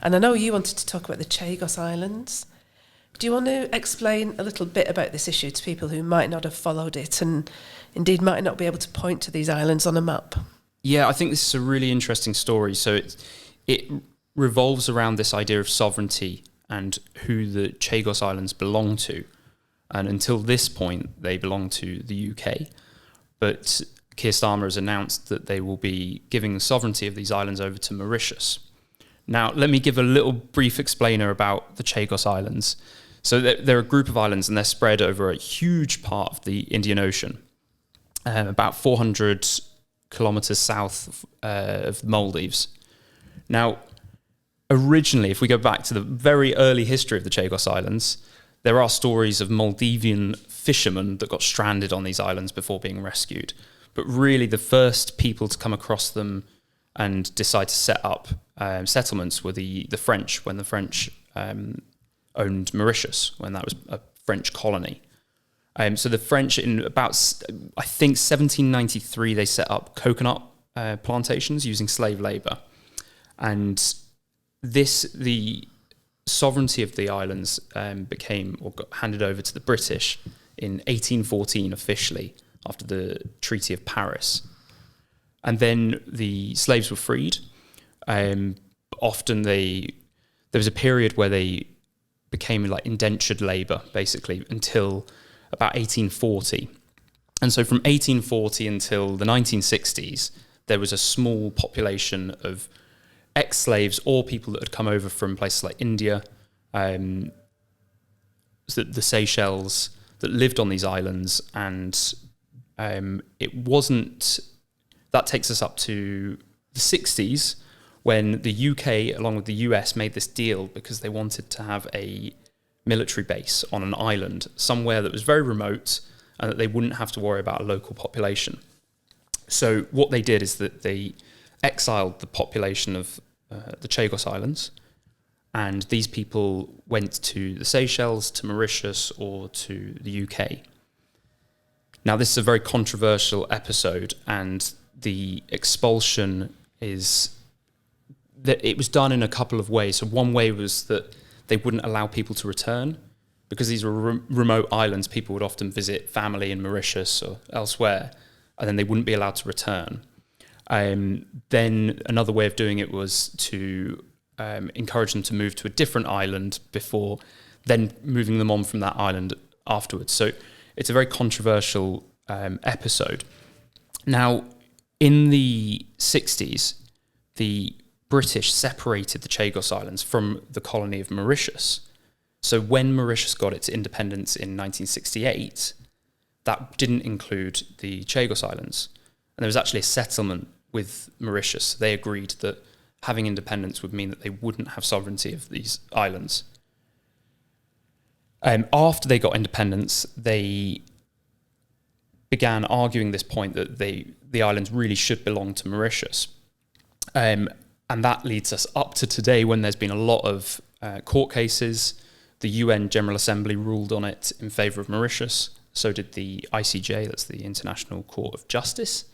And I know you wanted to talk about the Chagos Islands. Do you want to explain a little bit about this issue to people who might not have followed it and indeed might not be able to point to these islands on a map? Yeah, I think this is a really interesting story. So it revolves around this idea of sovereignty and who the Chagos Islands belong to. And until this point, they belong to the UK. But Keir Starmer has announced that they will be giving the sovereignty of these islands over to Mauritius. Now, let me give a little brief explainer about the Chagos Islands. So they're a group of islands and they're spread over a huge part of the Indian Ocean, about 400 kilometers south of the Maldives. Now, originally, if we go back to the very early history of the Chagos Islands, there are stories of Maldivian fishermen that got stranded on these islands before being rescued. But really, the first people to come across them and decide to set up settlements were the French, when the French owned Mauritius, when that was a French colony. So the French, in about, I think, 1793, they set up coconut plantations using slave labour. And the sovereignty of the islands became, or got handed over to the British in 1814 officially, after the Treaty of Paris. And then the slaves were freed. Often there was a period where they became like indentured labour, basically, until about 1840. And so from 1840 until the 1960s, there was a small population of ex-slaves or people that had come over from places like India, the Seychelles, that lived on these islands. And it wasn't... That takes us up to the 60s, when the UK, along with the US, made this deal because they wanted to have a military base on an island, somewhere that was very remote and that they wouldn't have to worry about a local population. So what they did is that they exiled the population of the Chagos Islands, and these people went to the Seychelles, to Mauritius, or to the UK. Now, this is a very controversial episode, and the expulsion is that it was done in a couple of ways. So one way was that they wouldn't allow people to return, because these were remote islands. People would often visit family in Mauritius or elsewhere, and then they wouldn't be allowed to return. Then another way of doing it was to encourage them to move to a different island before then moving them on from that island afterwards. So it's a very controversial episode. Now, in the 60s, the British separated the Chagos Islands from the colony of Mauritius. So when Mauritius got its independence in 1968, that didn't include the Chagos Islands. And there was actually a settlement with Mauritius. They agreed that having independence would mean that they wouldn't have sovereignty of these islands. After they got independence, they began arguing this point that the islands really should belong to Mauritius. And that leads us up to today, when there's been a lot of court cases. The UN General Assembly ruled on it in favour of Mauritius. So did the ICJ, that's the International Court of Justice.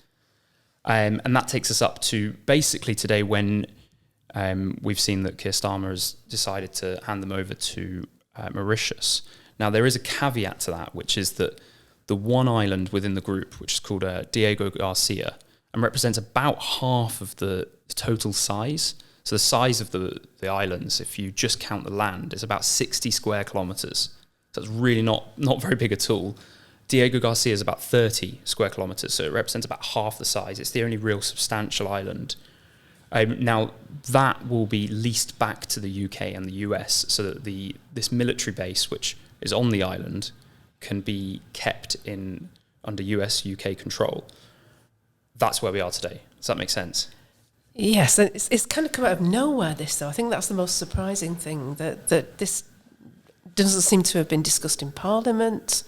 And that takes us up to basically today, when we've seen that Keir Starmer has decided to hand them over to Mauritius. Now, there is a caveat to that, which is that the one island within the group, which is called Diego Garcia, and represents about half of the total size. So the size of the islands, if you just count the land, is about 60 square kilometres. So it's really not very big at all. Diego Garcia is about 30 square kilometres, so it represents about half the size. It's the only real substantial island. Now, that will be leased back to the UK and the US, so that this military base, which is on the island, can be kept under US-UK control. That's where we are today. Does that make sense? Yes, and it's kind of come out of nowhere, this, though. I think that's the most surprising thing, that this doesn't seem to have been discussed in Parliament.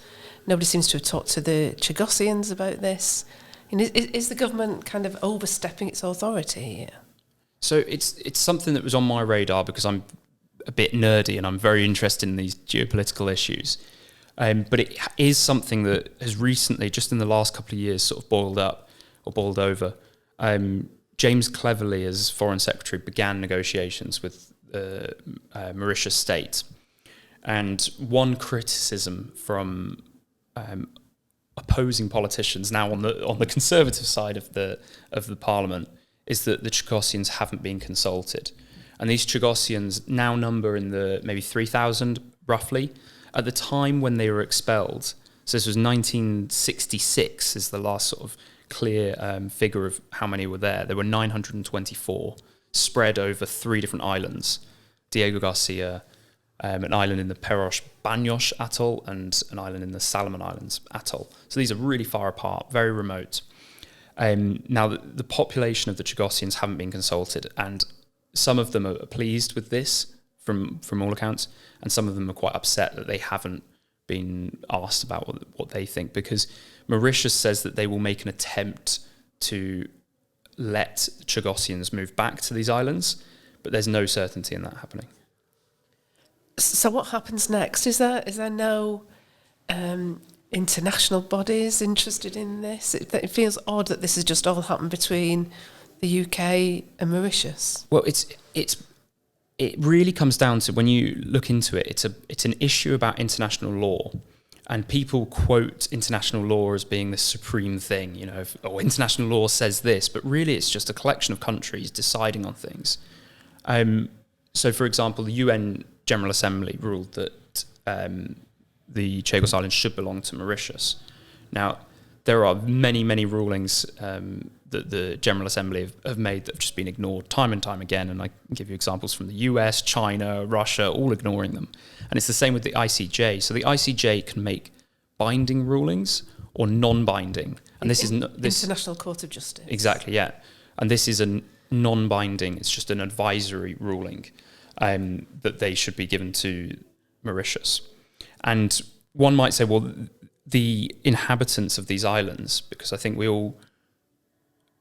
Nobody seems to have talked to the Chagosians about this. And is the government kind of overstepping its authority here? So it's something that was on my radar, because I'm a bit nerdy and I'm very interested in these geopolitical issues. But it is something that has recently, just in the last couple of years, sort of boiled over. James Cleverly, as Foreign Secretary, began negotiations with Mauritius state. And one criticism from opposing politicians now on the conservative side of the parliament is that the Chagosians haven't been consulted, and these Chagosians now number in the maybe 3,000 roughly. At the time when they were expelled, so this was 1966 is the last sort of clear figure of how many were there. There were 924 spread over 3 different islands: Diego Garcia, an island in the Perosh Banyosh Atoll, and an island in the Solomon Islands Atoll. So these are really far apart, very remote. Now, the population of the Chagosians haven't been consulted, and some of them are pleased with this from all accounts, and some of them are quite upset that they haven't been asked about what they think, because Mauritius says that they will make an attempt to let Chagosians move back to these islands, but there's no certainty in that happening. So what happens next? Is there no international bodies interested in this? It feels odd that this has just all happened between the UK and Mauritius. Well, it really comes down to, when you look into it, it's an issue about international law, and people quote international law as being the supreme thing. International law says this, but really it's just a collection of countries deciding on things. So, for example, the UN General Assembly ruled that the Chagos Islands should belong to Mauritius. Now, there are many, many rulings that the General Assembly have made that have just been ignored time and time again, and I can give you examples from the US, China, Russia, all ignoring them. And it's the same with the ICJ. So the ICJ can make binding rulings or non-binding. And this is International Court of Justice. Exactly, yeah. And this is a non-binding, it's just an advisory ruling that they should be given to Mauritius. And one might say, well, the inhabitants of these islands, because I think we all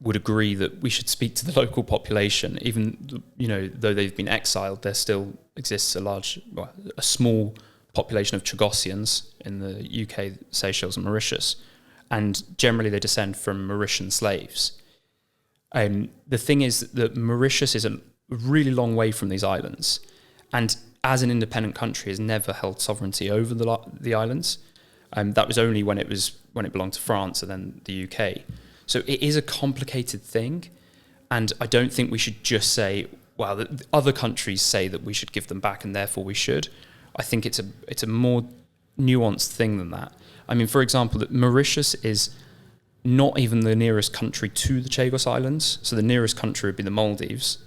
would agree that we should speak to the local population, even though they've been exiled, there still exists a small population of Chagosians in the UK, Seychelles and Mauritius, and generally they descend from Mauritian slaves. The thing is that Mauritius is a really long way from these islands, and as an independent country has never held sovereignty over the islands. That was only when it belonged to France and then the UK. So it is a complicated thing, and I don't think we should just say, well, the other countries say that we should give them back and therefore we should. I think it's a more nuanced thing than that. I mean, for example, that Mauritius is not even the nearest country to the Chagos Islands. So the nearest country would be the Maldives,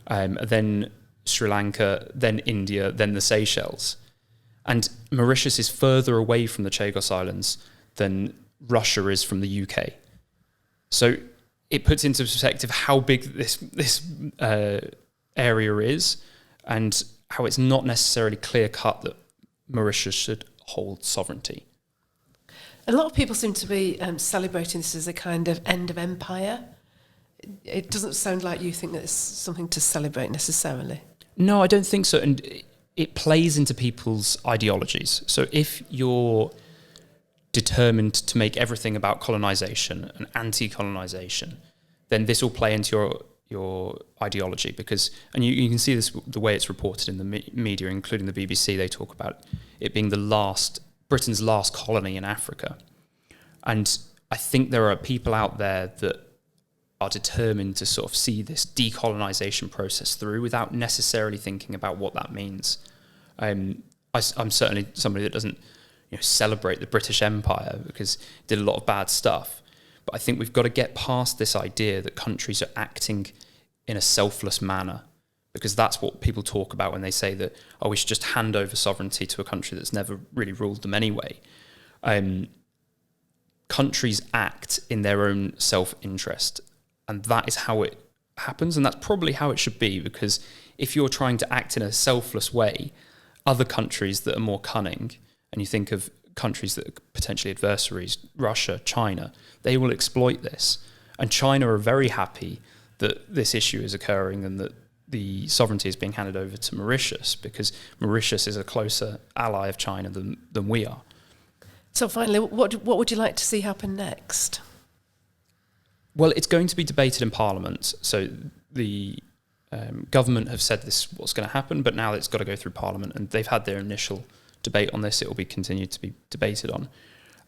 then Sri Lanka, then India, then the Seychelles. And Mauritius is further away from the Chagos Islands than Russia is from the UK. So it puts into perspective how big this area is, and how it's not necessarily clear-cut that Mauritius should hold sovereignty. A lot of people seem to be celebrating this as a kind of end of empire. It doesn't sound like you think that it's something to celebrate necessarily. No, I don't think so. And it plays into people's ideologies. So if you're determined to make everything about colonisation and anti-colonisation, then this will play into your ideology, because, and you can see this the way it's reported in the media, including the BBC. They talk about it being Britain's last colony in Africa. And I think there are people out there that are determined to sort of see this decolonisation process through without necessarily thinking about what that means. I'm certainly somebody that doesn't celebrate the British Empire because it did a lot of bad stuff. But I think we've got to get past this idea that countries are acting in a selfless manner, because that's what people talk about when they say that, we should just hand over sovereignty to a country that's never really ruled them anyway. Countries act in their own self-interest, and that is how it happens, and that's probably how it should be, because if you're trying to act in a selfless way, other countries that are more cunning, and you think of countries that are potentially adversaries, Russia, China, they will exploit this. And China are very happy that this issue is occurring and that the sovereignty is being handed over to Mauritius, because Mauritius is a closer ally of China than we are. So finally, what would you like to see happen next? Well, it's going to be debated in Parliament. So the government have said this is what's going to happen, but now it's got to go through Parliament, and they've had their initial debate on this. It will be continued to be debated on.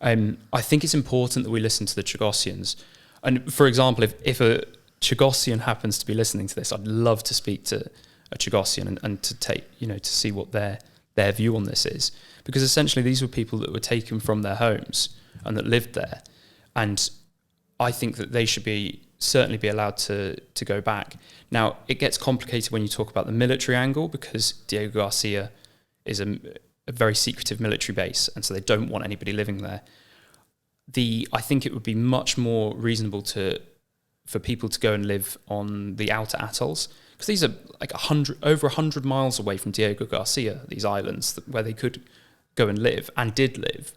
I think it's important that we listen to the Chagosians. And for example, if a Chagosian happens to be listening to this, I'd love to speak to a Chagosian and to take, to see what their view on this is. Because essentially these were people that were taken from their homes and that lived there. And I think that they should certainly be allowed to go back. Now, it gets complicated when you talk about the military angle, because Diego Garcia is a very secretive military base, and so they don't want anybody living there. I think it would be much more reasonable for people to go and live on the outer atolls, because these are like over 100 miles away from Diego Garcia, these islands where they could go and live, and did live.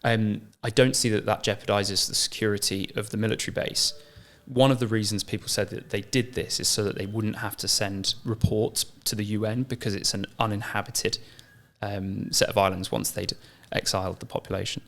I don't see that jeopardizes the security of the military base. One of the reasons people said that they did this is so that they wouldn't have to send reports to the UN, because it's an uninhabited set of islands once they'd exiled the population.